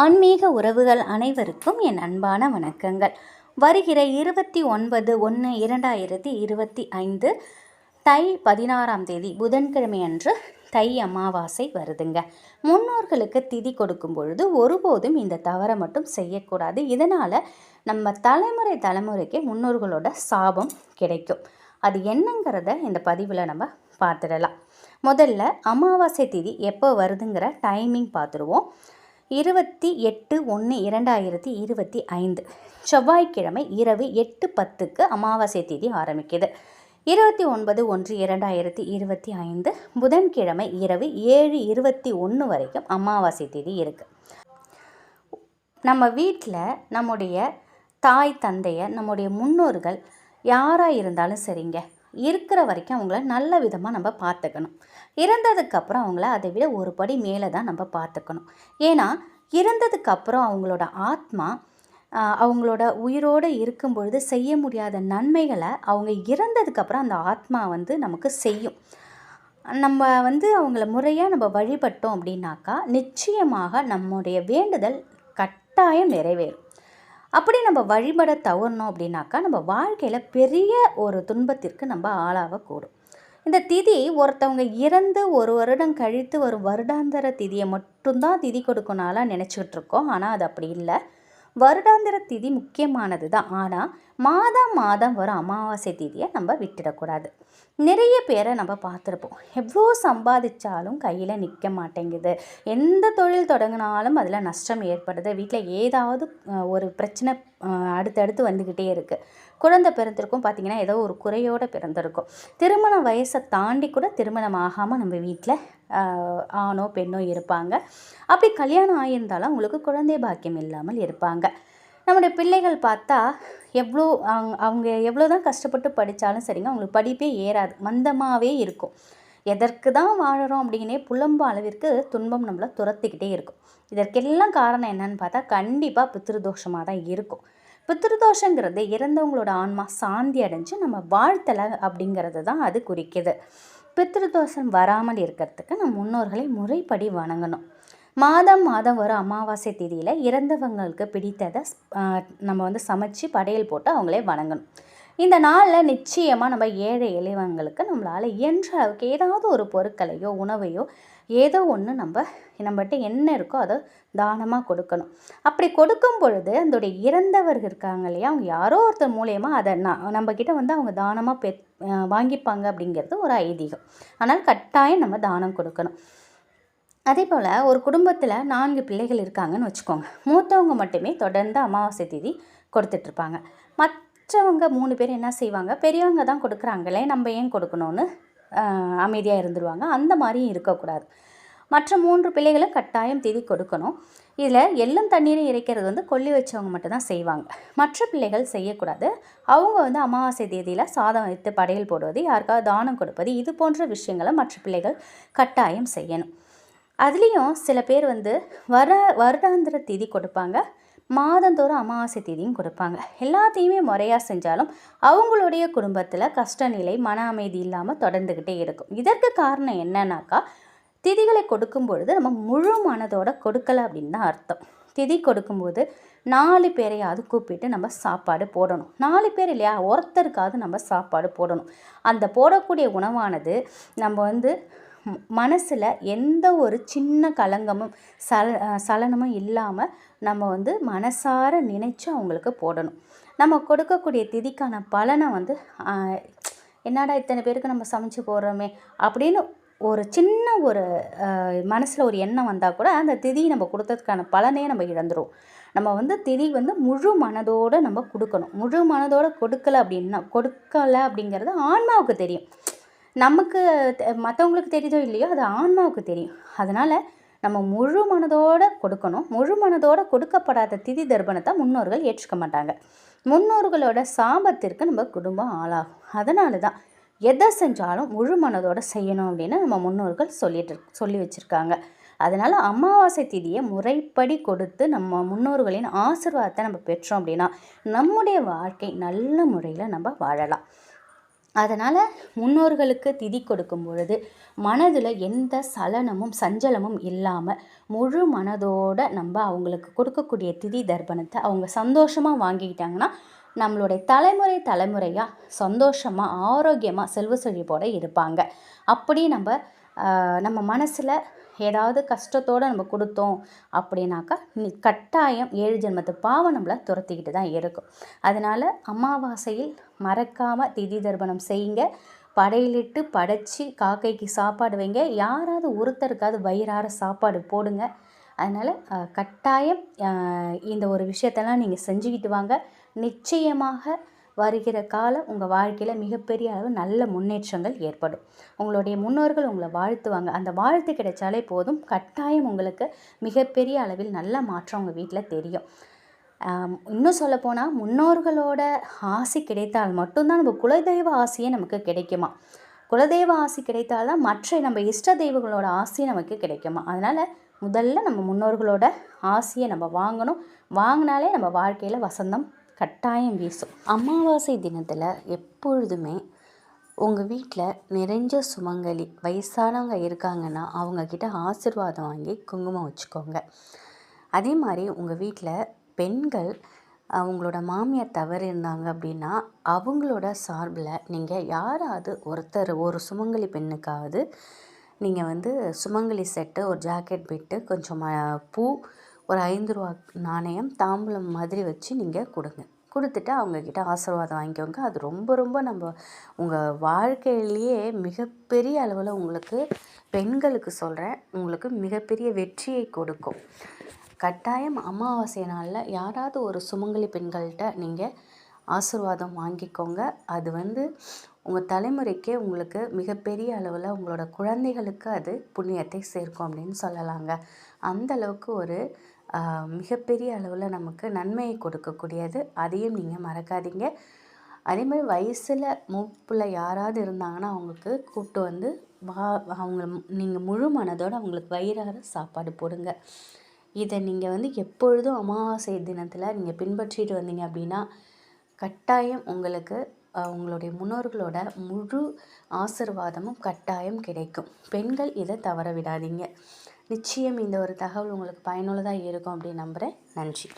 ஆன்மீக உறவுகள் அனைவருக்கும் என் அன்பான வணக்கங்கள். வருகிற 29/1/2025 தை 16ஆம் தேதி புதன்கிழமை அன்று தை அமாவாசை வருதுங்க. முன்னோர்களுக்கு திதி கொடுக்கும் பொழுது ஒருபோதும் இந்த தவறை மட்டும் செய்யக்கூடாது. இதனால் நம்ம தலைமுறைக்கு முன்னோர்களோட சாபம் கிடைக்கும். அது என்னங்கிறத இந்த பதிவில் நம்ம பார்த்துடலாம். முதல்ல அமாவாசை திதி எப்போ வருதுங்கிற டைமிங் பார்த்துருவோம். 28/1/2025 செவ்வாய்க்கிழமை இரவு 8:10 அமாவாசை திதி ஆரம்பிக்குது. 29/1/2025 புதன்கிழமை இரவு 7:21 வரைக்கும் அமாவாசை திதி இருக்குது. நம்ம வீட்டில் நம்முடைய தாய் தந்தையர், நம்முடைய முன்னோர்கள் யாராக இருந்தாலும் சரிங்க, இருக்கிற வரைக்கும் அவங்கள நல்ல விதமாக நம்ம பார்த்துக்கணும். இறந்ததுக்கப்புறம் அவங்கள அதை விட ஒரு படி மேலே தான் நம்ம பார்த்துக்கணும். ஏன்னா இறந்ததுக்கப்புறம் அவங்களோட ஆத்மா அவங்களோட உயிரோடு இருக்கும் பொழுது செய்ய முடியாத நன்மைகளை அவங்க இறந்ததுக்கப்புறம் அந்த ஆத்மா நமக்கு செய்யும். நம்ம அவங்கள முறையாக நம்ம வழிபட்டோம் அப்படின்னாக்கா நிச்சயமாக நம்முடைய வேண்டுதல் கட்டாயம் நிறைவேறும். அப்படி நம்ம வழிபட தவறணும் அப்படின்னாக்கா நம்ம வாழ்க்கையில் பெரிய ஒரு துன்பத்திற்கு நம்ம ஆளாகக்கூடும். இந்த திதி ஒருத்தவங்க இறந்து ஒரு வருடம் கழித்து வரும் வருடாந்திர திதியை மட்டும்தான் திதி கொடுக்கணும்னால நினச்சிக்கிட்டு இருக்கோம். ஆனால் அது அப்படி இல்லை. வருடாந்திர திதி முக்கியமானது தான். ஆனால் மாதம் வரும் அமாவாசை திதியை நம்ம விட்டுடக்கூடாது. நிறைய பேரை நம்ம பார்த்துருப்போம். எவ்வளோ சம்பாதிச்சாலும் கையில் நிற்க மாட்டேங்குது. எந்த தொழில் தொடங்கினாலும் அதில் நஷ்டம் ஏற்படுது. வீட்டில் ஏதாவது ஒரு பிரச்சனை அடுத்தடுத்து வந்துக்கிட்டே இருக்குது. குழந்தை பிறந்திருக்கும், பார்த்திங்கன்னா ஏதோ ஒரு குறையோடு பிறந்திருக்கும். திருமண வயசை தாண்டி கூட திருமணம் ஆகாமல் நம்ம வீட்டில் ஆணோ பெண்ணோ இருப்பாங்க. அப்படி கல்யாணம் ஆகியிருந்தாலும் அவங்களுக்கு குழந்தை பாக்கியம் இல்லாமல் இருப்பாங்க. நம்முடைய பிள்ளைகள் பார்த்தா அவங்க எவ்வளோ தான் கஷ்டப்பட்டு படித்தாலும் சரிங்க, அவங்களுக்கு படிப்பே ஏறாது, மந்தமாகவே இருக்கும். எதற்கு தான் வாழறோம் அப்படின்னே புலம்பு அளவிற்கு துன்பம் நம்மளை துரத்திக்கிட்டே இருக்கும். இதற்கெல்லாம் காரணம் என்னன்னு பார்த்தா கண்டிப்பாக பித்ருதோஷமாக தான் இருக்கும். பித்ருதோஷங்கிறது இறந்தவங்களோட ஆன்மா சாந்தி அடைஞ்சு நம்ம வாழ்த்தலை அப்படிங்கிறது தான் அது குறிக்குது. பித்ருதோஷம் வராமல் இருக்கிறதுக்கு நம்ம முன்னோர்களை முறைப்படி வணங்கணும். மாதம் வரும் அமாவாசை திதியில் இறந்தவங்களுக்கு பிடித்ததை நம்ம சமைச்சு படையல் போட்டு அவங்களே வணங்கணும். இந்த நாளில் நிச்சயமாக நம்ம ஏழை எளியவங்களுக்கு நம்மளால் இயன்ற அளவுக்கு ஏதாவது ஒரு பொருட்களையோ உணவையோ ஏதோ ஒன்று நம்மகிட்ட என்ன இருக்கோ அதை தானமாக கொடுக்கணும். அப்படி கொடுக்கும் பொழுது அந்த இறந்தவர்கள் இருக்காங்க இல்லையா, அவங்க யாரோ ஒருத்தர் மூலயமா அதை நம்மக்கிட்ட அவங்க தானமாக வாங்கிப்பாங்க அப்படிங்கிறது ஒரு ஐதீகம். ஆனால் கட்டாயம் நம்ம தானம் கொடுக்கணும். அதே போல் ஒரு குடும்பத்தில் 4 பிள்ளைகள் இருக்காங்கன்னு வச்சுக்கோங்க. மூத்தவங்க மட்டுமே தொடர்ந்து அமாவாசை திதி கொடுத்துட்ருப்பாங்க. மற்றவங்க 3 பேர் என்ன செய்வாங்க, பெரியவங்க தான் கொடுக்குறாங்களே நம்ம ஏன் கொடுக்கணும்னு அமைதியாக இருந்துருவாங்க. அந்த மாதிரியும் இருக்கக்கூடாது. மற்ற 3 பிள்ளைகளும் கட்டாயம் திதி கொடுக்கணும். இதில் எள்ளும் தண்ணீரை இறைக்கிறது கொல்லி வச்சவங்க மட்டும்தான் செய்வாங்க. மற்ற பிள்ளைகள் செய்யக்கூடாது. அவங்க அமாவாசை தேதியில் சாதம் வைத்து படையல் போடுவது, யாருக்காவது தானம் கொடுப்பது, இது போன்ற விஷயங்களை மற்ற பிள்ளைகள் கட்டாயம் செய்யணும். அதுலேயும் சில பேர் வருடாந்திர திதி கொடுப்பாங்க, மாதந்தோறும் அமாவாசை திதியும் கொடுப்பாங்க. எல்லாத்தையுமே முறையாக செஞ்சாலும் அவங்களுடைய குடும்பத்தில் கஷ்ட நிலை, மன அமைதி இல்லாமல் தொடர்ந்துக்கிட்டே இருக்கும். இதற்கு காரணம் என்னன்னாக்கா, திதிகளை கொடுக்கும் பொழுது நம்ம முழு மனதோடு கொடுக்கலை அப்படின்னு தான் அர்த்தம். திதி கொடுக்கும்போது 4 பேரையாவது கூப்பிட்டு நம்ம சாப்பாடு போடணும். 4 பேர் இல்லையா, ஒருத்தருக்காவது நம்ம சாப்பாடு போடணும். அந்த போடக்கூடிய உணவானது நம்ம மனசில் எந்த ஒரு சின்ன கலங்கமும் சலனமும் இல்லாமல் நம்ம மனசார நினைச்சு அவங்களுக்கு போடணும். நம்ம கொடுக்கக்கூடிய திதிக்கான பலனை என்னடா இத்தனை பேருக்கு நம்ம சமைச்சு போடுறோமே அப்படின்னு ஒரு சின்ன ஒரு மனசில் ஒரு எண்ணம் வந்தால் கூட அந்த திதி நம்ம கொடுத்ததுக்கான பலனே நம்ம இழந்துடும். நம்ம திதி முழு மனதோடு நம்ம கொடுக்கணும். முழு மனதோடு கொடுக்கலை அப்படிங்கிறது ஆன்மாவுக்கு தெரியும். நமக்கு மற்றவங்களுக்கு தெரியுதோ இல்லையோ அது ஆன்மாவுக்கு தெரியும். அதனால் நம்ம முழு மனதோடு கொடுக்கணும். முழு மனதோடு கொடுக்கப்படாத திதி தர்ப்பணத்தை முன்னோர்கள் ஏற்றுக்க மாட்டாங்க. முன்னோர்களோட சாபத்திற்கு நம்ம குடும்பம் ஆளாகும். அதனால தான் எதை செஞ்சாலும் முழு மனதோடு செய்யணும் அப்படின்னு நம்ம முன்னோர்கள் சொல்லி வச்சுருக்காங்க. அதனால் அமாவாசை திதியை முறைப்படி கொடுத்து நம்ம முன்னோர்களின் ஆசீர்வாதத்தை நம்ம பெற்றோம் அப்படின்னா நம்முடைய வாழ்க்கை நல்ல முறையில் நம்ம வாழலாம். அதனால் முன்னோர்களுக்கு திதி கொடுக்கும் பொழுது மனதில் எந்த சலனமும் சஞ்சலமும் இல்லாமல் முழு மனதோடு நம்ம அவங்களுக்கு கொடுக்கக்கூடிய திதி தர்ப்பணத்தை அவங்க சந்தோஷமாக வாங்கிக்கிட்டாங்கன்னா நம்மளுடைய தலைமுறையாக சந்தோஷமாக ஆரோக்கியமாக செல்வ செழிப்போடு இருப்பாங்க. அப்படி நம்ம மனசில் ஏதாவது கஷ்டத்தோடு நம்ம கொடுத்தோம் அப்படின்னாக்கா கட்டாயம் 7 ஜென்மத்து பாவம் நம்மளை துரத்திக்கிட்டு தான் இருக்கும். அதனால் அமாவாசையில் மறக்காமல் திதி தர்ப்பணம் செய்யுங்க. படையிலிட்டு படைச்சி காக்கைக்கு சாப்பாடு வைங்க. யாராவது ஒருத்தருக்காவது வயிறார சாப்பாடு போடுங்க. அதனால் கட்டாயம் இந்த ஒரு விஷயத்தெல்லாம் நீங்கள் செஞ்சுக்கிட்டு வாங்க. நிச்சயமாக வருகிற காலம் உங்கள் வாழ்க்கையில் மிகப்பெரிய அளவு நல்ல முன்னேற்றங்கள் ஏற்படும். உங்களுடைய முன்னோர்கள் உங்களை வாழ்த்துவாங்க. அந்த வாழ்த்து கிடைச்சாலே போதும், கட்டாயம் உங்களுக்கு மிகப்பெரிய அளவில் நல்ல மாற்றம் உங்கள் வீட்டில் தெரியும். இன்னும் சொல்லப்போனால் முன்னோர்களோட ஆசி கிடைத்தால் மட்டும்தான் நம்ம குலதெய்வ ஆசையே நமக்கு கிடைக்குமா. குலதெய்வ ஆசி கிடைத்தால்தான் மற்ற நம்ம இஷ்ட தெய்வங்களோட ஆசையும் நமக்கு கிடைக்குமா. அதனால் முதல்ல நம்ம முன்னோர்களோட ஆசையை நம்ம வாங்கணும். வாங்கினாலே நம்ம வாழ்க்கையில் வசந்தம் கட்டாயம் வீசும். அமாவாசை தினத்தில் எப்பொழுதுமே உங்கள் வீட்டில் நிறைஞ்ச சுமங்கலி வயசானவங்க இருக்காங்கன்னா அவங்கக்கிட்ட ஆசீர்வாதம் வாங்கி குங்குமம் வச்சுக்கோங்க. அதே மாதிரி உங்கள் வீட்டில் பெண்கள் அவங்களோட மாமியார் தவறு இருந்தாங்க அப்படின்னா அவங்களோட சார்பில் நீங்கள் யாராவது ஒரு சுமங்கலி பெண்ணுக்காவது நீங்கள் சுமங்கலி செட்டு, ஒரு ஜாக்கெட் பிட்டு, கொஞ்சம் பூ, ஒரு 5 ரூபா நாணயம் தாம்பூலம் மாதிரி வச்சு நீங்கள் கொடுத்துட்டு அவங்கக்கிட்ட ஆசீர்வாதம் வாங்கிக்கோங்க. அது ரொம்ப ரொம்ப உங்கள் வாழ்க்கையிலேயே மிகப்பெரிய அளவில் உங்களுக்கு பெண்களுக்கு சொல்கிறேன், உங்களுக்கு மிகப்பெரிய வெற்றியை கொடுக்கும். கட்டாயம் அமாவாசை நாளில் யாராவது ஒரு சுமங்கலி பெண்கள்கிட்ட நீங்கள் ஆசீர்வாதம் வாங்கிக்கோங்க. அது உங்கள் தலைமுறைக்கே உங்களுக்கு மிகப்பெரிய அளவில் உங்களோட குழந்தைகளுக்கு அது புண்ணியத்தை சேர்க்கும் அப்படின்னு சொல்லலாங்க. அந்தளவுக்கு ஒரு மிகப்பெரிய அளவில் நமக்கு நன்மையை கொடுக்கக்கூடியது. அதையும் நீங்கள் மறக்காதீங்க. அதேமாதிரி வயசில் மூப்பில் யாராவது இருந்தாங்கன்னா அவங்களுக்கு கூப்பிட்டு அவங்க நீங்கள் முழு மனதோடு அவங்களுக்கு வயிறார சாப்பாடு போடுங்க. இதை நீங்கள் எப்பொழுதும் அமாவாசை தினத்தில் நீங்கள் பின்பற்றிட்டு வந்தீங்க அப்படின்னா கட்டாயம் உங்களுக்கு உங்களுடைய முன்னோர்களோட முழு ஆசீர்வாதமும் கட்டாயம் கிடைக்கும். பெண்கள் இதை தவற விடாதீங்க. நிச்சயம் இந்த ஒரு தகவல் உங்களுக்கு பயனுள்ளதாக இருக்கும் அப்படின்னு நம்புகிறேன். நன்றி.